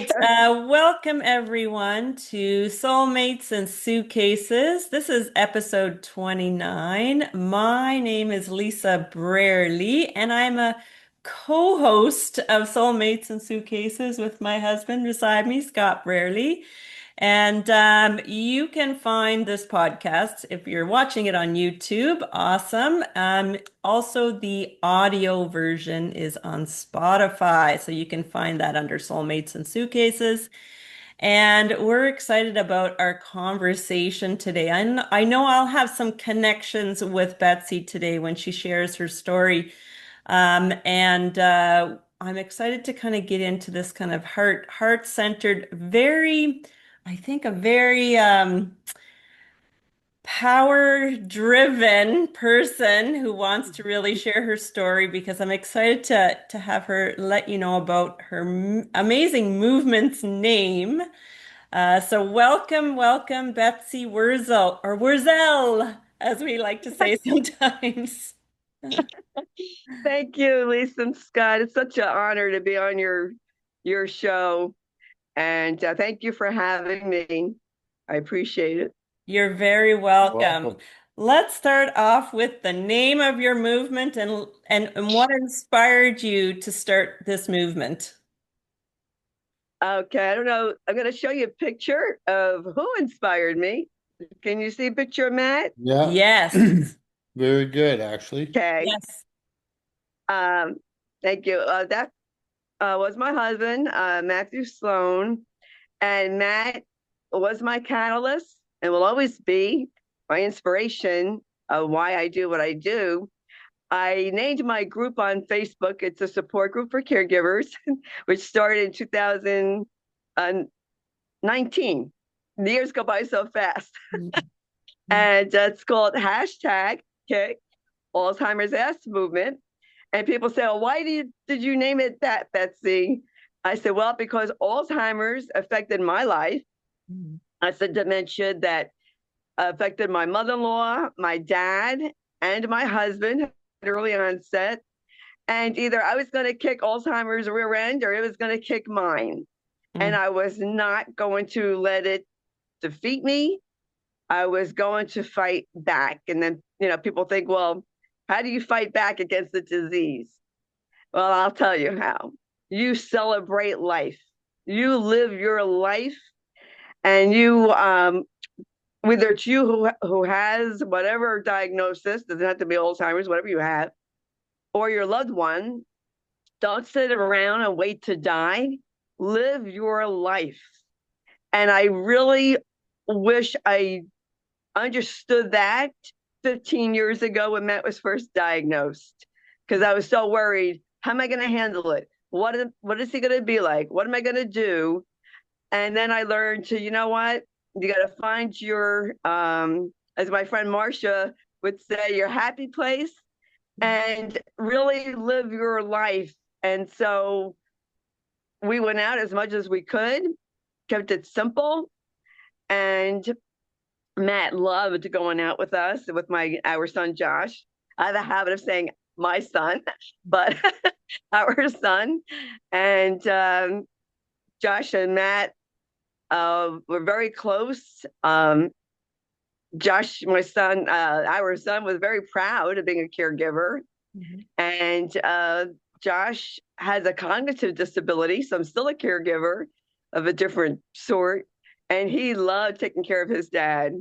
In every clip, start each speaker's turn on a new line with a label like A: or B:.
A: right. Welcome everyone to Soulmates and Suitcases. This is episode 29. My name is Lisa Brierly, and I'm a co-host of Soulmates and Suitcases with my husband beside me, Scott Brierly. And you can find this podcast if you're watching it on YouTube. Awesome. Also, the audio version is on Spotify, so you can find that under Soulmates and Suitcases. And we're excited about our conversation today. I know I'll have some connections with Betsy today when she shares her story. And I'm excited to kind of get into this kind of heart-centered, I think a very power-driven person who wants to really share her story because I'm excited to have her let you know about her amazing movement's name. So welcome, Betsy Wurzel, or Wurzel, as we like to say sometimes.
B: Thank you, Lisa and Scott. It's such an honor to be on your show, and thank you for having me. I appreciate it.
A: You're very welcome.
C: Welcome.
A: Let's start off with the name of your movement and what inspired you to start this movement.
B: Okay, I don't know. I'm going to show you a picture of who inspired me. Can you see a picture of Matt?
C: Yeah,
A: Yes.
C: very good, actually.
B: Okay.
A: Yes.
B: Um, Thank you. That was my husband, Matthew Sloan, and Matt was my catalyst and will always be my inspiration of why I do what I do. I named my group on Facebook. It's a support group for caregivers, which started in 2019. The years go by so fast. And it's called hashtag Kick Alzheimer's Ass Movement. And people say, "Oh, did you name it that, Betsy?" I said, "Well, because Alzheimer's affected my life. It's a dementia that affected my mother-in-law, my dad, and my husband at early onset. And either I was going to kick Alzheimer's rear end or it was going to kick mine. And I was not going to let it defeat me. I was going to fight back." And then, people think, well, how do you fight back against the disease? Well, I'll tell you how. You celebrate life. You live your life, and whether it's you who has whatever diagnosis, doesn't have to be Alzheimer's, whatever you have, or your loved one, don't sit around and wait to die. Live your life. And I really wish I understood that 15 years ago when Matt was first diagnosed, because I was so worried. How am I going to handle it? What is he going to be like? What am I going to do? And then I learned to, you know what? You got to find your, as my friend Marcia would say, your happy place and really live your life. And so we went out as much as we could, kept it simple. And Matt loved going out with us, with our son Josh. I have a habit of saying my son, but our son. And Josh and Matt were very close. Josh, my son, our son, was very proud of being a caregiver. And Josh has a cognitive disability, so I'm still a caregiver of a different sort. And he loved taking care of his dad.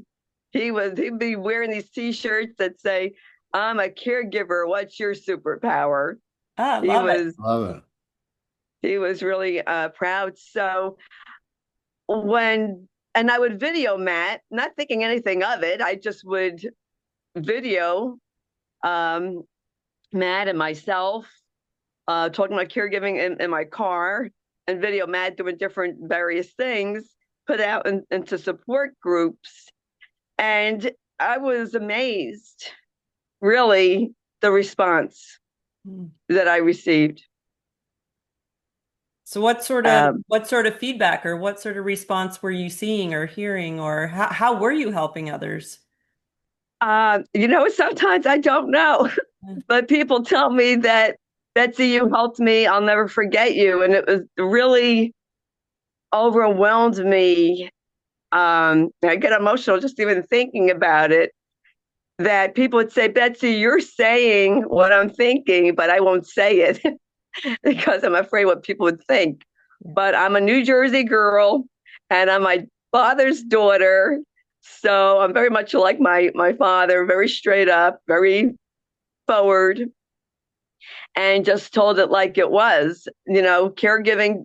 B: He'd be wearing these T-shirts that say, "I'm a caregiver. What's your superpower?"
A: I
B: He
A: love it.
B: was
C: Love it.
B: he was really proud. So and I would video Matt, not thinking anything of it. I just would video um, Matt and myself talking about caregiving in my car, and video Matt doing different various things, put out into support groups. And I was amazed, really, the response that I received.
A: So what sort of
B: Um,
A: what sort of feedback or what sort of response were you seeing or hearing, or how were you helping others?
B: Sometimes I don't know, but people tell me that, "Betsy, you helped me. I'll never forget you." And it was really overwhelmed me. I get emotional just even thinking about it. That people would say, Betsy, you're saying what I'm thinking, but I won't say it because I'm afraid what people would think.
A: Yeah.
B: But I'm a New Jersey girl and I'm my father's daughter. So I'm very much like my father, very straight up, very forward, and just told it like it was. Caregiving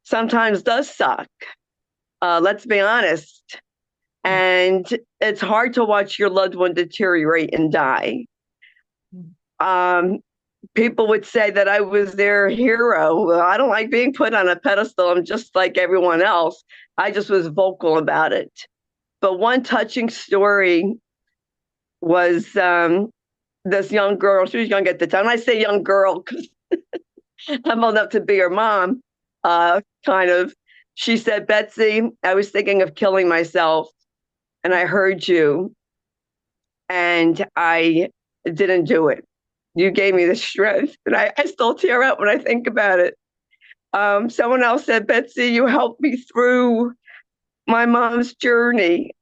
B: sometimes does suck. Let's be honest.
A: Mm.
B: And it's hard to watch your loved one deteriorate and die.
A: Mm.
B: Um, People would say that I was their hero. Well, I don't like being put on a pedestal. I'm just like everyone else. I just was vocal about it. But one touching story was this young girl. She was young at the time. I say young girl because I'm old enough to be her mom, kind of. She said, Betsy, I was thinking of killing myself and I heard you and I didn't do it. You gave me the strength. And I still tear up when I think about it. Someone else said, Betsy, you helped me through my mom's journey.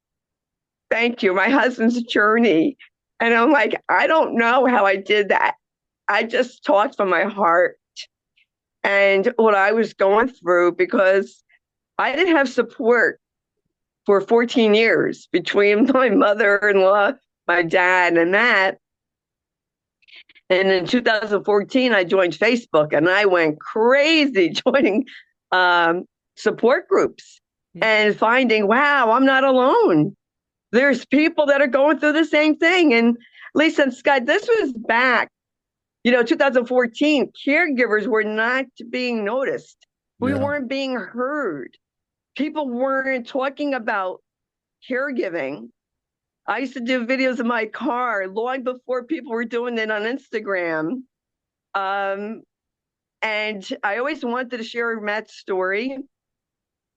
B: Thank you. My husband's journey. And I'm like, I don't know how I did that. I just talked from my heart and what I was going through because I didn't have support for 14 years between my mother-in-law, my dad, and that. And in 2014, I joined Facebook and I went crazy joining um, support groups
A: Yeah.
B: and finding, wow, I'm not alone. There's people that are going through the same thing. And Lisa and Scott, this was back, 2014. Caregivers were not being noticed. We
C: Yeah.
B: weren't being heard. People weren't talking about caregiving. I used to do videos in my car long before people were doing it on Instagram. Um, and I always wanted to share Matt's story.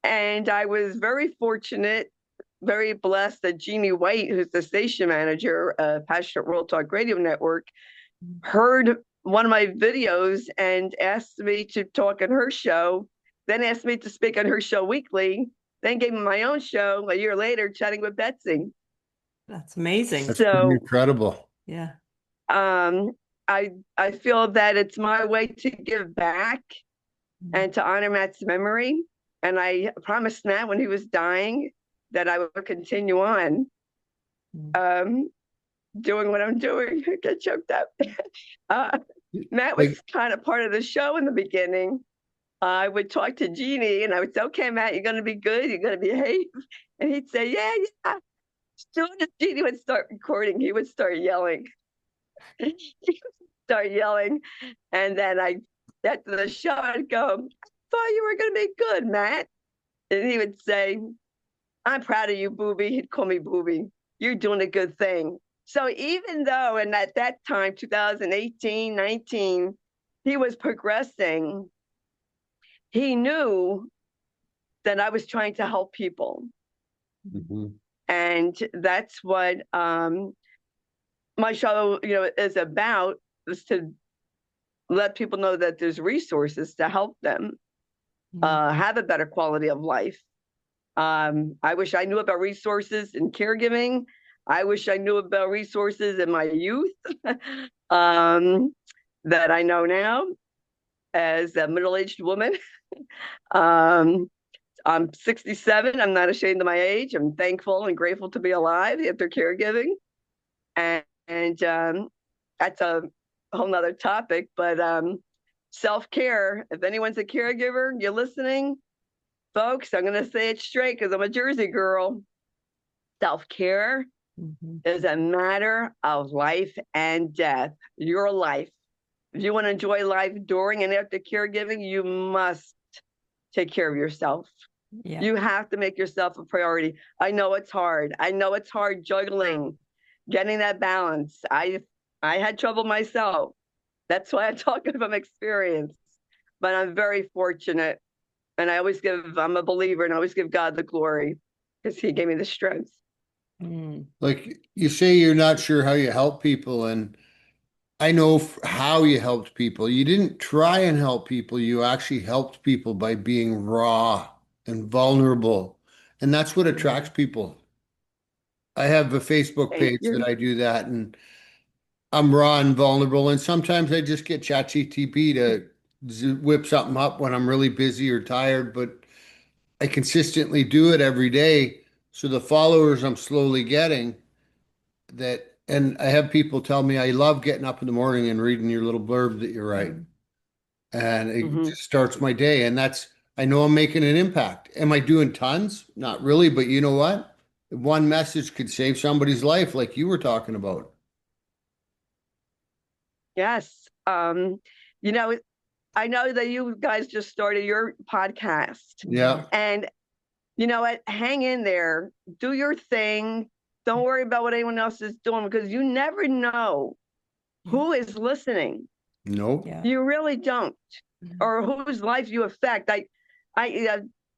B: And I was very fortunate, very blessed that Jeannie White, who's the station manager of Passionate World Talk Radio Network, heard one of my videos and asked me to talk on her show, then asked me to speak on her show weekly, then gave me my own show a year later, chatting with Betsy.
A: That's amazing.
C: That's pretty
B: So
C: incredible.
A: Yeah.
B: um, I feel that it's my way to give back
A: Mm.
B: and to honor Matt's memory. And I promised Matt when he was dying that I would continue on
A: Mm.
B: doing what I'm doing. I get choked up. uh, Matt was
C: Like,
B: kind of part of the show in the beginning. I would talk to Jeannie and I would say, okay, Matt, you're going to be good. You're going to behave. And he'd say, yeah, yeah. As soon as Jeannie would start recording, he would start yelling. He would start yelling. And then after the show, I'd go, I thought you were going to be good, Matt. And he would say, I'm proud of you, Booby. He'd call me Booby. You're doing a good thing. So even though, and at that time, 2018, 19, he was progressing, he knew that I was trying to help people.
C: mhm.
B: And that's what my show, is about, is to let people know that there's resources to help them
A: Mm.
B: have a better quality of life. I wish I knew about resources in caregiving. I wish I knew about resources in my youth that I know now as a middle-aged woman. um, I'm 67. I'm not ashamed of my age. I'm thankful and grateful to be alive after caregiving. And that's a whole nother topic, but self-care. If anyone's a caregiver, you're listening, folks, I'm going to say it straight because I'm a Jersey girl. Self-care
A: Mhm.
B: is a matter of life and death, your life. If you want to enjoy life during and after caregiving, you must take care of yourself.
A: Yeah.
B: You have to make yourself a priority. I know it's hard. I know it's hard juggling, getting that balance. I had trouble myself. That's why I'm talking from experience. But I'm very fortunate. And I'm a believer and I always give God the glory because he gave me the strength.
A: Mm.
C: Like you say, you're not sure how you help people, and I know how you helped people. You didn't try and help people. You actually helped people by being raw and vulnerable. And that's what attracts people. I have a Facebook
B: Hey,
C: page
B: you're
C: that I do that, and I'm raw and vulnerable. And sometimes I just get ChatGTP to whip something up when I'm really busy or tired, but I consistently do it every day. So the followers I'm slowly getting that, and I have people tell me, I love getting up in the morning and reading your little blurb that you write.
A: Mm.
C: And it
B: Mhm.
C: just starts my day. And that's, I know I'm making an impact. Am I doing tons? Not really, but you know what? One message could save somebody's life, like you were talking about.
B: Yes. You know, I know that you guys just started your podcast,
C: Yeah.
B: and you know what? Hang in there, do your thing. Don't worry about what anyone else is doing because you never know
A: Yeah.
B: who is listening.
C: Nope.
A: Yeah.
B: You really don't,
A: Mhm.
B: or whose life you affect. I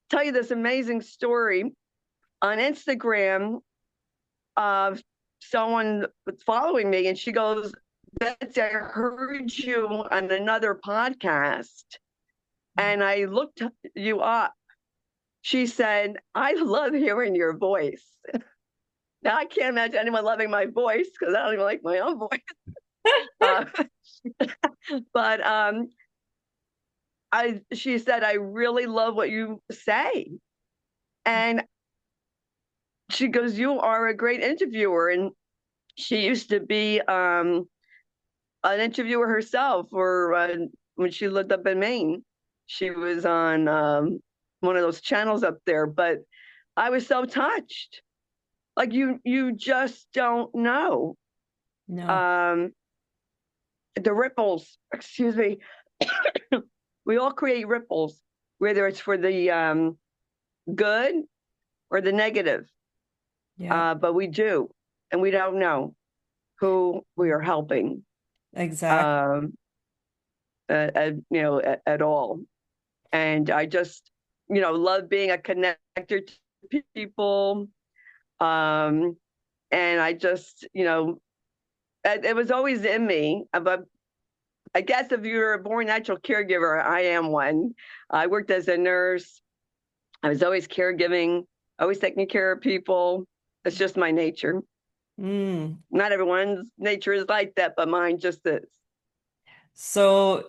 B: tell you this amazing story on Instagram of someone following me, and she goes, "Betsy, I heard you on another podcast, and I looked you up." She said, "I love hearing your voice." Now I can't imagine anyone loving my voice because I don't even like my own voice. Uh, but she said, "I really love what you say," and she goes, "You are a great interviewer." And she used to be an interviewer herself, or when she lived up in Maine, she was on one of those channels up there. But I was so touched. Like you just don't know.
A: No.
B: Um, the ripples, excuse me, we all create ripples, whether it's for the good or the negative.
A: Yeah.
B: But we do, and we don't know who we are helping,
A: Exactly.
B: um, at all. And I just, love being a connector to people. Um, and I just, it was always in me. But I guess if you're a born natural caregiver, I am one. I worked as a nurse. I was always caregiving, always taking care of people. It's just my nature.
A: Mm.
B: Not everyone's nature is like that, but mine just is.
A: So,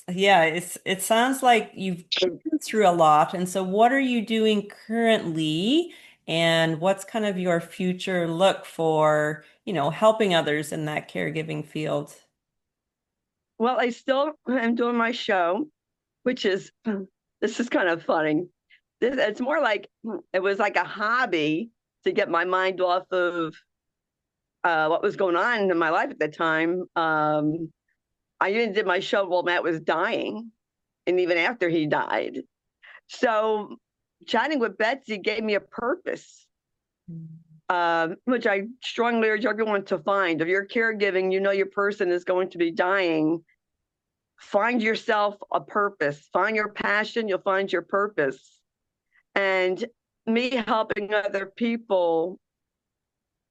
A: yeah, it sounds like you've been through a lot. And so what are you doing currently? And what's kind of your future look for, helping others in that caregiving field?
B: Well, I still am doing my show, which is, this is kind of funny. It's more like it was like a hobby to get my mind off of what was going on in my life at the time. I even did my show while Matt was dying, and even after he died. So, chatting with Betsy gave me a purpose, which I strongly urge everyone to find. If you're caregiving, you know your person is going to be dying. Find yourself a purpose, find your passion, you'll find your purpose. And me helping other people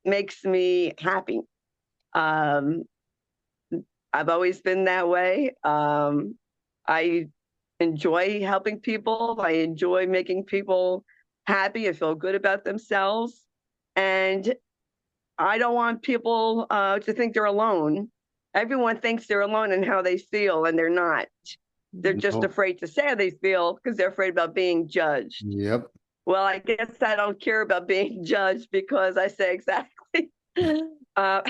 B: makes me happy. Um, I've always been that way. I enjoy helping people. I enjoy making people happy and feel good about themselves. And I don't want people to think they're alone. Everyone thinks they're alone in how they feel, and they're not. They're just
C: No.
B: afraid to say how they feel because they're afraid about being judged.
C: Yep.
B: Well, I guess I don't care about being judged because I say exactly uh,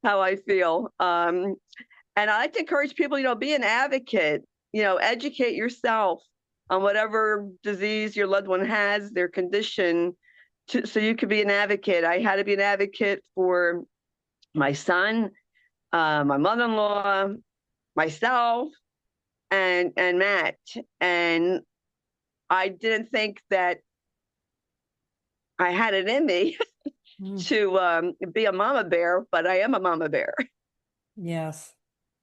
B: how I feel. And I like to encourage people, be an advocate, educate yourself on whatever disease your loved one has, their condition, so you could be an advocate. I had to be an advocate for my son, my mother-in-law, myself, and Matt. And I didn't think that I had it in me
A: Mm.
B: to be a mama bear, but I am a mama bear.
A: Yes,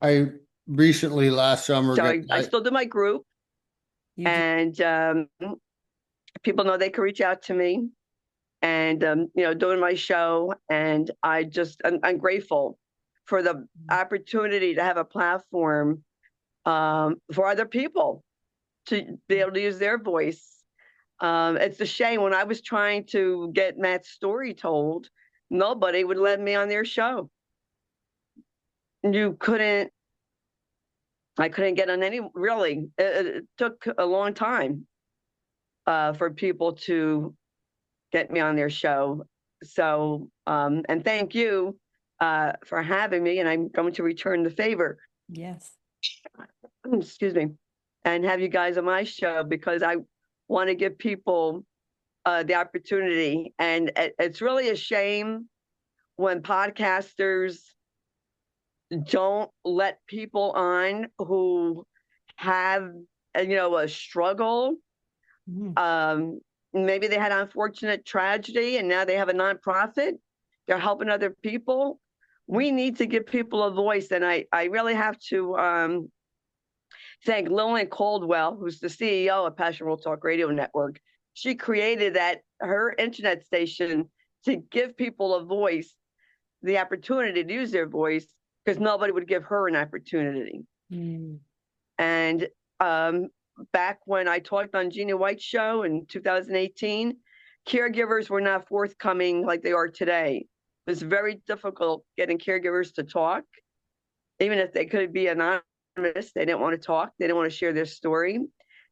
C: I recently last summer
B: So
C: got
B: I still do my group,
A: you do.
B: and people know they can reach out to me, and doing my show. And I'm grateful for the opportunity to have a platform for other people to be able to use their voice. It's a shame. When I was trying to get Matt's story told, nobody would let me on their show. You couldn't, I couldn't get on any, really. It took a long time for people to get me on their show. So, and thank you for having me, and I'm going to return the favor.
A: Yes.
B: Excuse me, and have you guys on my show, because I want to give people the opportunity. And it's really a shame when podcasters don't let people on who have, a struggle.
A: Mm.
B: Maybe they had an unfortunate tragedy and now they have a nonprofit. They're helping other people. We need to give people a voice. And I really have to thank Lillian Caldwell, who's the CEO of Passion World Talk Radio Network. She created her internet station to give people a voice, the opportunity to use their voice, because nobody would give her an opportunity.
A: Mm.
B: And back when I talked on Gina White's show in 2018, caregivers were not forthcoming like they are today. It was very difficult getting caregivers to talk. Even if they could be anonymous, they didn't want to talk. They didn't want to share their story.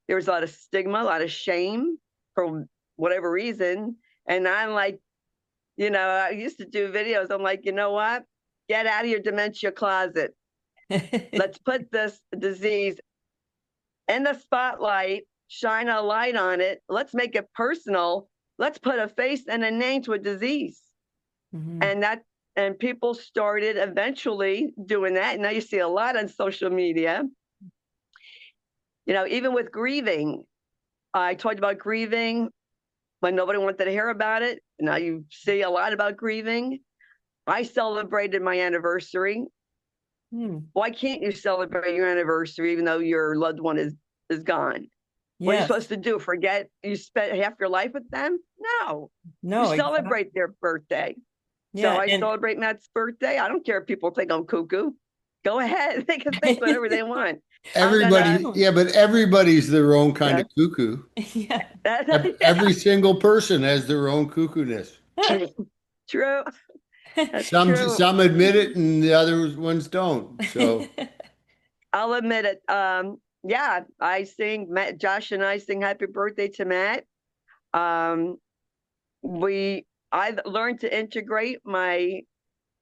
B: There was a lot of stigma, a lot of shame for whatever reason. And I'm like, I used to do videos. I'm like, you know what? Get out of your dementia closet. Let's put this disease in the spotlight, shine a light on it. Let's make it personal. Let's put a face and a name to a disease.
A: Mm-hmm.
B: And people started eventually doing that. And now you see a lot on social media. Even with grieving, I talked about grieving when nobody wanted to hear about it. Now you see a lot about grieving. I celebrated my anniversary. Why can't you celebrate your anniversary even though your loved one is gone? Yes. What are you supposed to do? Forget you spent half your life with them? No. You celebrate exactly. Their birthday. Yeah, so I celebrate Matt's birthday. I don't care if people think I'm cuckoo. Go ahead. They can think whatever they want.
C: But everybody's their own kind of cuckoo.
A: Yeah.
C: Every single person has their own cuckoo-ness.
B: True.
C: Some admit it and the other ones don't. So
B: I'll admit it. I sing. Josh and I sing "Happy Birthday" to Matt. I learned to integrate my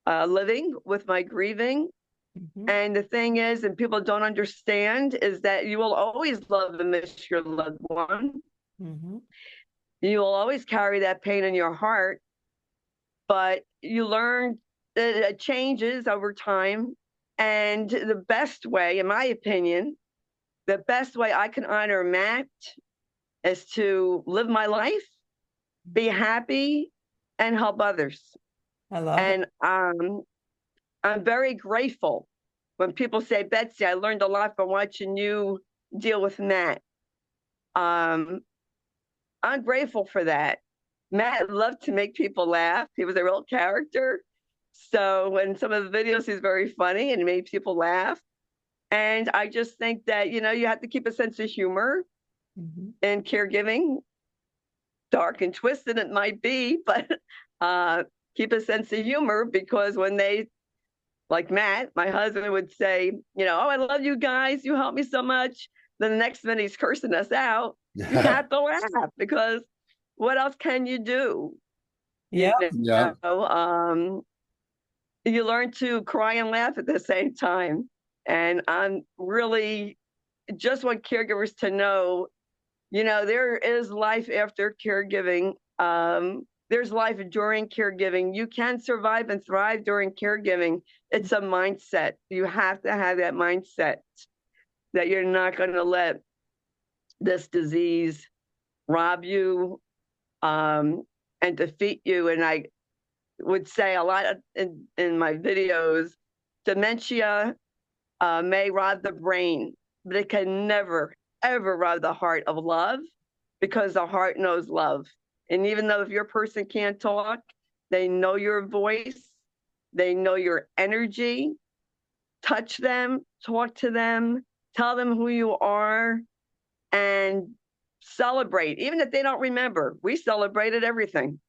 B: living with my grieving. Mm-hmm. And the thing is, and people don't understand, is that you will always love and miss your loved one. Mm-hmm. You will always carry that pain in your heart, but you learn that it changes over time. And the best way, in my opinion, the best way I can honor Matt is to live my life, be happy, and help others.
A: I love
B: it. And I'm very grateful when people say, Betsy, I learned a lot from watching you deal with Matt. I'm grateful for that. Matt loved to make people laugh. He was a real character. So in some of the videos, he's very funny and made people laugh. And I just think that, you have to keep a sense of humor in caregiving. Dark and twisted it might be, but keep a sense of humor, because when they, like Matt, my husband would say, oh, I love you guys. You help me so much. Then the next minute he's cursing us out. You have to laugh, because what else can you do?
A: Yeah.
B: You learn to cry and laugh at the same time. And I'm really just want caregivers to know, there is life after caregiving. There's life during caregiving. You can survive and thrive during caregiving. It's a mindset. You have to have that mindset that you're not going to let this disease rob you and defeat you. And I would say a lot in my videos, dementia may rob the brain, but it can never, ever rob the heart of love, because the heart knows love. And even though if your person can't talk, they know your voice, they know your energy. Touch them, talk to them, tell them who you are, and celebrate, even if they don't remember. We celebrated everything.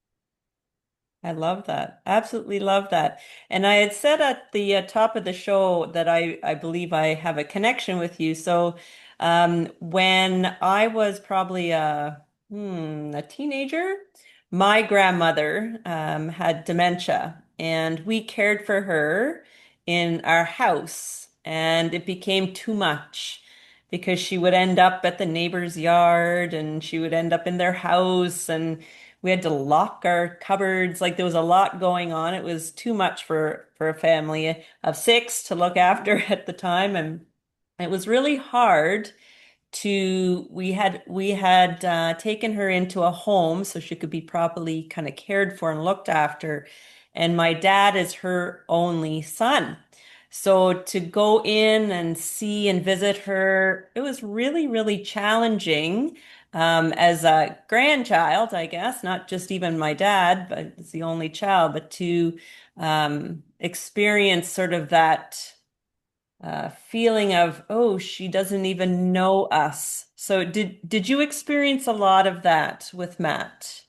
A: I love that. Absolutely love that. And I had said at the top of the show that I believe I have a connection with you. So when I was probably a teenager, my grandmother had dementia, and we cared for her in our house, and it became too much because she would end up at the neighbor's yard, and she would end up in their house, and we had to lock our cupboards. Like there was a lot going on. It was too much for a family of six to look after at the time, and it was really hard to we had taken her into a home so she could be properly kind of cared for and looked after. And my dad is her only son. So to go in and see and visit her, it was really, really challenging as a grandchild, I guess, not just even my dad, but it's the only child, but to experience sort of that feeling of, oh, she doesn't even know us. So did you experience a lot of that with Matt?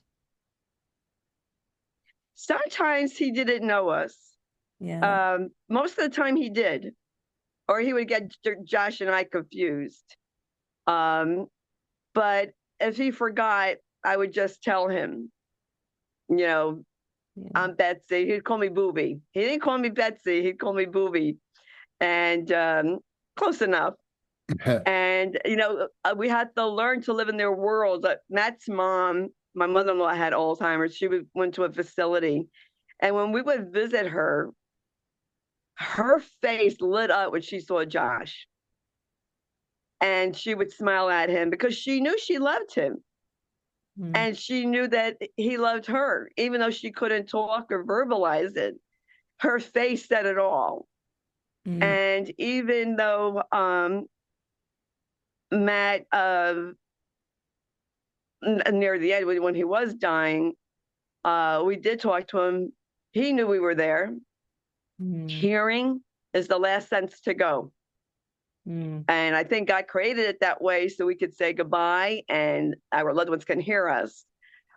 B: Sometimes he didn't know us.
A: Yeah.
B: Most of the time he did, or he would get Josh and I confused. Um, but if he forgot, I would just tell him, you know,
A: Yeah.
B: I'm Betsy. He'd call me Booby. He didn't call me Betsy. He'd call me Booby. And close enough. And, we had to learn to live in their world. Matt's mom, my mother-in-law, had Alzheimer's. She went to a facility. And when we would visit her, her face lit up when she saw Josh. And she would smile at him because she knew she loved him.
A: Mm,
B: And she knew that he loved her, even though she couldn't talk or verbalize it. Her face said it all.
A: mm,
B: And even though Matt, near the end, when he was dying, we did talk to him. He knew we were there.
A: mm,
B: Hearing is the last sense to go.
A: mm.
B: And I think God created it that way so we could say goodbye and our loved ones can hear us.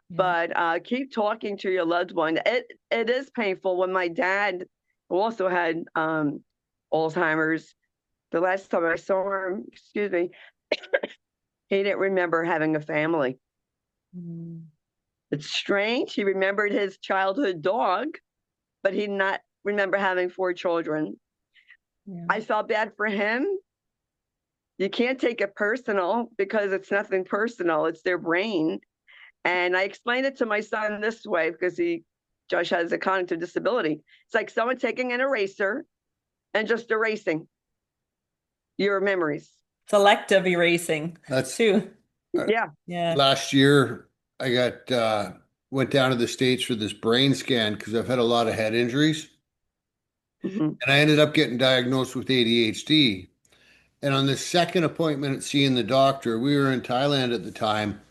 A: Yeah.
B: But keep talking to your loved one. It is painful. When my dad, who also had Alzheimer's, the last time I saw him, excuse me, he didn't remember having a family.
A: Mm,
B: It's strange. He remembered his childhood dog, but he did not remember having four children.
A: yeah.
B: I felt bad for him. You can't take it personal because it's nothing personal. It's their brain. And I explained it to my son this way because Josh has a cognitive disability. It's like someone taking an eraser and just erasing your memories.
A: Selective erasing
C: That's
A: too.
B: Yeah.
A: Yeah.
C: last year I got went down to the States for this brain scan because I've had a lot of head injuries.
B: Mhm.
C: And I ended up getting diagnosed with ADHD. And on the second appointment at seeing the doctor, we were in Thailand at the time.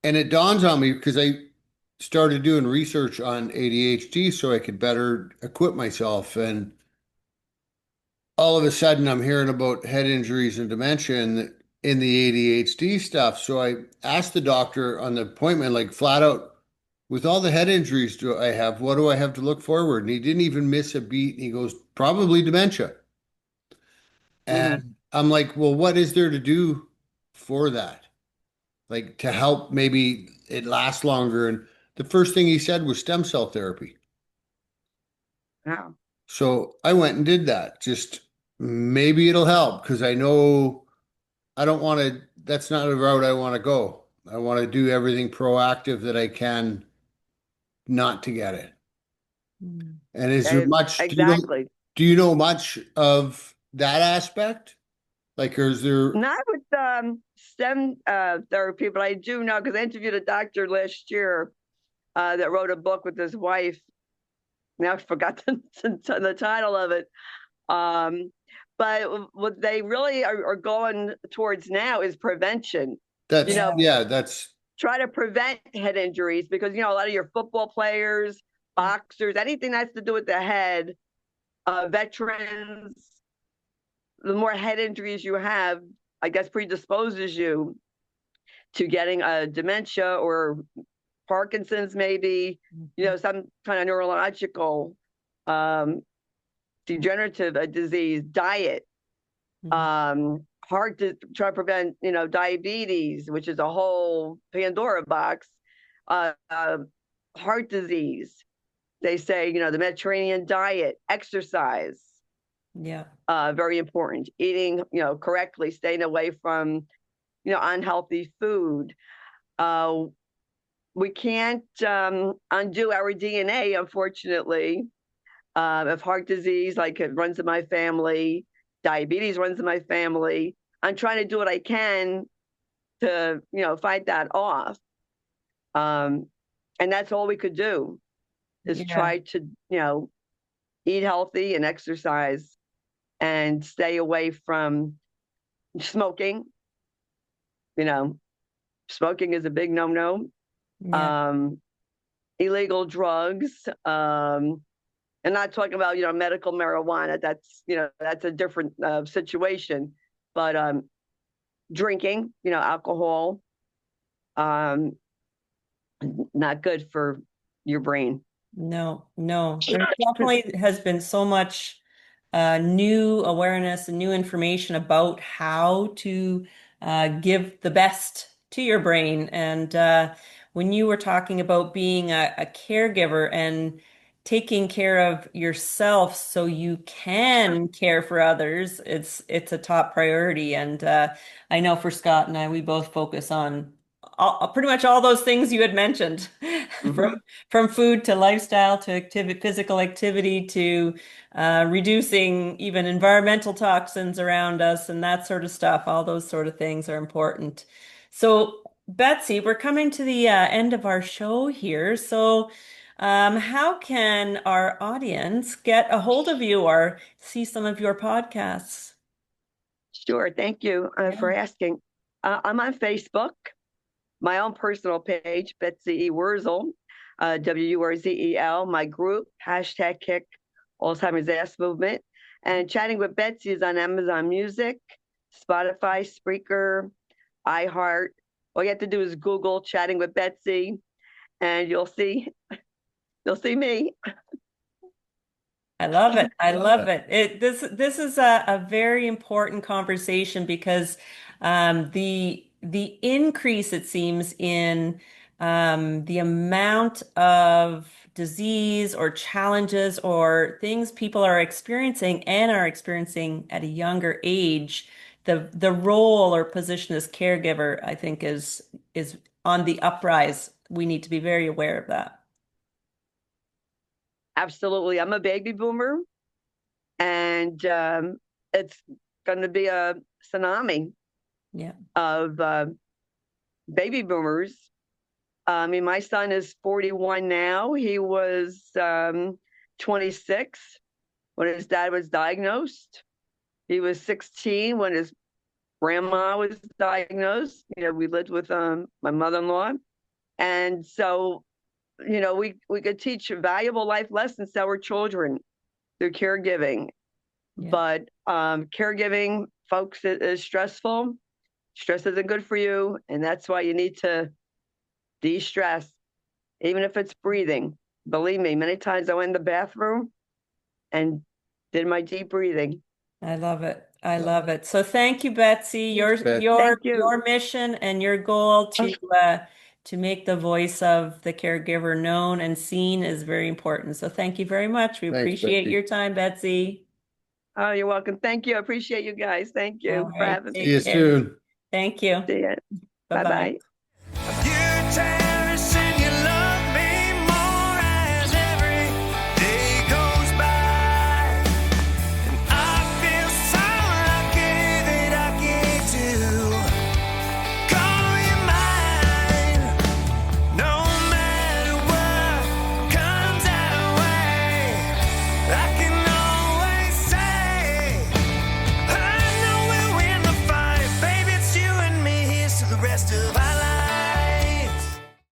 C: And it dawns on me because I started doing research on ADHD so I could better equip myself. And all of a sudden, I'm hearing about head injuries and dementia in the ADHD stuff. So I asked the doctor on the appointment, like flat out, with all the head injuries do I have, what do I have to look forward? And he didn't even miss a beat. And he goes, probably dementia.
B: Mhm.
C: And I'm like, well, what is there to do for that? Like to help maybe it last longer. And the first thing he said was stem cell therapy.
B: Wow.
C: So I went and did that. Just maybe it'll help because I know I don't want to, that's not a route I want to go. I want to do everything proactive that I can not to get it.
A: Mm.
C: And is there much,
B: Exactly.
C: do you know much of that aspect? Like, or is there,
B: Not with STEM therapy, but I do know because I interviewed a doctor last year that wrote a book with his wife. Now I forgot the title of it. Um, but what they really are going towards now is prevention. You
C: that's,
B: know,
A: Yeah.
C: yeah, that's,
B: try to prevent head injuries because a lot of your football players, boxers, anything that has to do with the head, veterans, the more head injuries you have, I guess predisposes you to getting a dementia or Parkinson's, maybe, some kind of neurological degenerative disease, diet, heart to try to prevent, diabetes, which is a whole Pandora box, heart disease. They say, the Mediterranean diet, exercise.
A: Yeah.
B: Very important. Eating, correctly, staying away from, unhealthy food. We can't undo our DNA, unfortunately. If heart disease, like it runs in my family, diabetes runs in my family. I'm trying to do what I can to, fight that off. And that's all we could do is try to, eat healthy and exercise and stay away from smoking. Smoking is a big no-no.
A: Yeah.
B: Illegal drugs. And not talking about, medical marijuana. That's a different situation. But drinking, alcohol, not good for your brain.
A: No, there definitely has been so much new awareness and new information about how to give the best to your brain. And when you were talking about being a caregiver and taking care of yourself so you can care for others, it's a top priority. And I know for Scott and I, we both focus on pretty much all those things you had mentioned,
B: Mm-hmm.
A: from food to lifestyle to physical activity to reducing even environmental toxins around us and that sort of stuff. All those sort of things are important. So, Betsy, we're coming to the end of our show here. So, how can our audience get a hold of you or see some of your podcasts?
B: Sure. Thank you for asking. I'm on Facebook, my own personal page, Betsy Wurzel, Wurzel, my group, #Kick Alzheimer's Ass Movement. And Chatting with Betsy is on Amazon Music, Spotify, Spreaker, iHeart. All you have to do is Google Chatting with Betsy, and you'll see me.
A: I love it. I love it. This is a very important conversation because the increase, it seems, in the amount of disease or challenges or things people are experiencing and are experiencing at a younger age, the role or position as caregiver, I think, is on the uprise. We need to be very aware of that.
B: Absolutely. I'm a baby boomer, and it's going to be a tsunami
A: Yeah.
B: of baby boomers. I mean, my son is 41 now. He was 26 when his dad was diagnosed. He was 16 when his grandma was diagnosed. We lived with my mother-in-law. And so, we could teach valuable life lessons to our children through caregiving.
A: Yeah.
B: But caregiving, folks, is stressful. Stress isn't good for you. And that's why you need to de-stress, even if it's breathing. Believe me, many times I went in the bathroom and did my deep breathing.
A: I love it. I love it. So thank you, Betsy. Your
C: Beth.
A: your
B: Thank you.
A: your mission and your goal to make the voice of the caregiver known and seen is very important. So thank you very much. We
C: Thanks,
A: appreciate
C: Betsy.
A: your time, Betsy.
B: Oh, you're welcome. Thank you. I appreciate you guys. Thank
A: All
B: you for
A: right.
B: having
C: See
B: me.
C: you
A: Take care.
C: soon.
A: Thank you.
B: See ya.
A: Bye-bye.
B: Bye-bye.